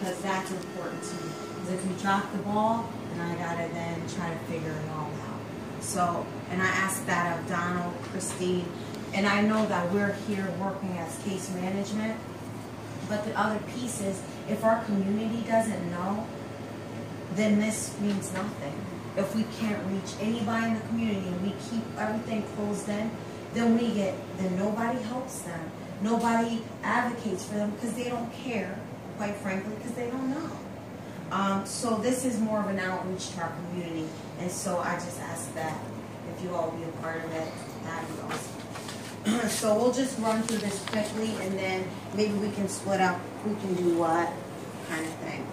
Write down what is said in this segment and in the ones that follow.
because that's important to me. Because if you drop the ball, then I gotta then try to figure it all out. So, and I asked that of Donald, Christine, and I know that we're here working as case management, but the other piece is, if our community doesn't know, then this means nothing. If we can't reach anybody in the community and we keep everything closed in, then nobody helps them. Nobody advocates for them because they don't care, quite frankly, because they don't know. So this is more of an outreach to our community. And so I just ask that if you all be a part of it, that'd be awesome. So we'll just run through this quickly, and then maybe we can split up who can do what kind of thing.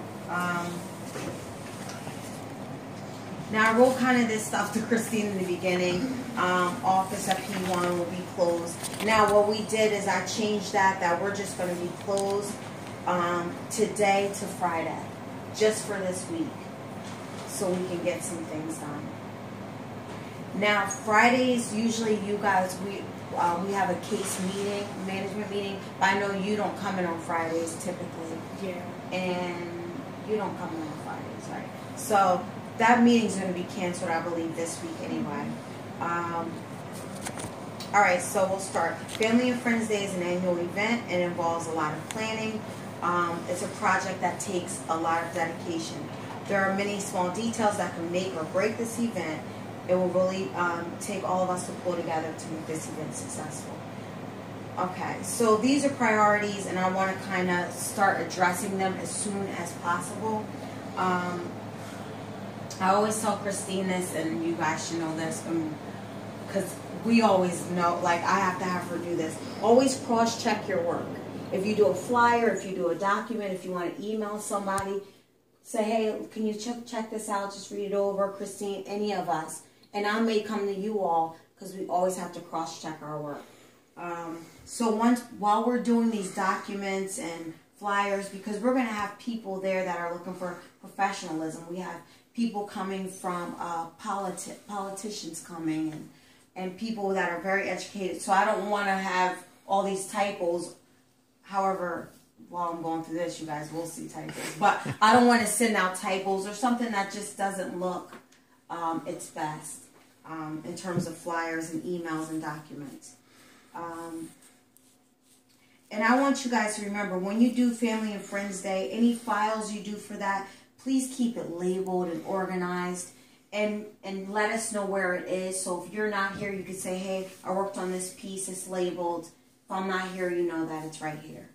Now, I wrote kind of this stuff to Christine in the beginning. Office at P1 will be closed. Now, what we did is I changed that we're just going to be closed today to Friday, just for this week, so we can get some things done. Now, Fridays, usually you guys, we have a case meeting, management meeting, but I know you don't come in on Fridays typically. Yeah. And you don't come in on Fridays, right? So that meeting's going to be canceled, I believe, this week anyway. All right, so we'll start. Family and Friends Day is an annual event and involves a lot of planning. It's a project that takes a lot of dedication. There are many small details that can make or break this event. It will really take all of us to pull together to make this event successful. Okay, so these are priorities, and I want to kind of start addressing them as soon as possible. I always tell Christine this, and you guys should know this, because we always know, like, I have to have her do this. Always cross-check your work. If you do a flyer, if you do a document, if you want to email somebody, say, hey, can you check this out, just read it over, Christine, any of us. And I may come to you all, because we always have to cross-check our work. So while we're doing these documents and flyers, because we're going to have people there that are looking for professionalism. We have people coming from politicians coming, and people that are very educated. So I don't want to have all these typos. However, while I'm going through this, you guys will see typos. But I don't want to send out typos or something that just doesn't look its best in terms of flyers and emails and documents. And I want you guys to remember, when you do Family and Friends Day, any files you do for that, please keep it labeled and organized, and let us know where it is. So if you're not here, you could say, hey, I worked on this piece, it's labeled. If I'm not here, you know that it's right here.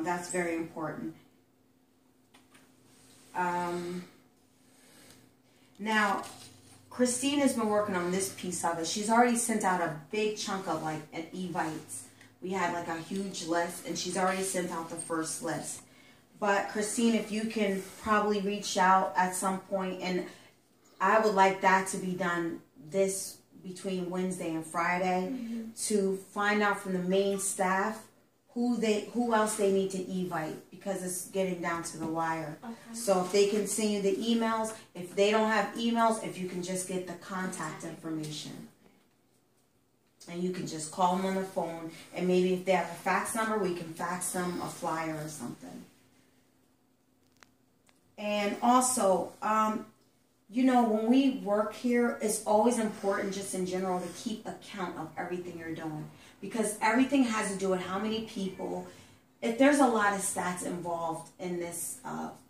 That's very important. Now, Christine has been working on this piece of it. She's already sent out a big chunk of like evites. We had like a huge list, and she's already sent out the first list. But Christine, if you can probably reach out at some point, and I would like that to be done this between Wednesday and Friday, to find out from the main staff who else they need to evite, because it's getting down to the wire. Okay. So if they can send you the emails, if they don't have emails, if you can just get the contact information. And you can just call them on the phone, and maybe if they have a fax number, we can fax them a flyer or something. And also, you know, when we work here, it's always important just in general to keep account of everything you're doing, because everything has to do with how many people. If there's a lot of stats involved in this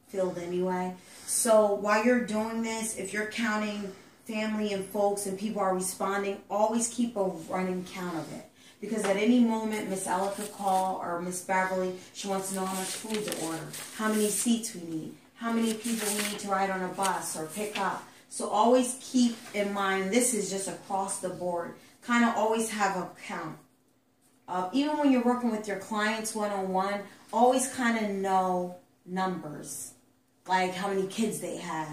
field anyway. So while you're doing this, if you're counting family and folks and people are responding, always keep a running count of it. Because at any moment, Miss Ella could call, or Miss Beverly, she wants to know how much food to order, how many seats we need, how many people we need to ride on a bus or pick up. So always keep in mind, this is just across the board. Kind of always have a count. Even when you're working with your clients one-on-one, always kind of know numbers. Like how many kids they have,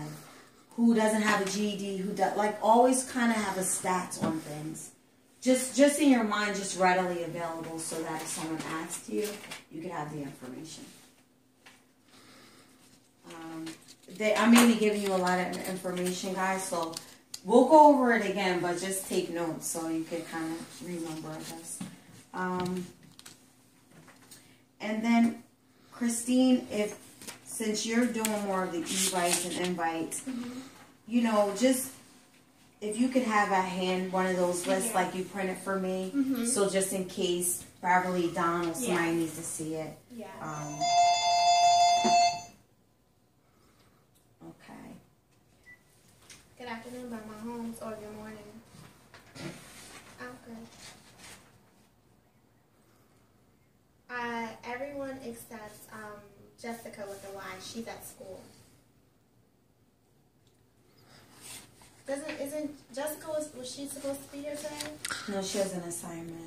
who doesn't have a GED, who does, like always kind of have a stats on things. Just in your mind, just readily available, so that if someone asks you, you can have the information. I'm mainly giving you a lot of information, guys, so we'll go over it again, but just take notes so you can kind of remember this. And then, Christine, if since you're doing more of the e-bites and invites, you know, just if you could have at hand one of those lists like you printed for me, so just in case Beverly, Donald, somebody needs to see it. Yeah. Okay. Good afternoon, Belmont Homes, or good morning. Okay. Everyone except Jessica with the Y. She's at school. Isn't Jessica was she supposed to be here today? No, she has an assignment.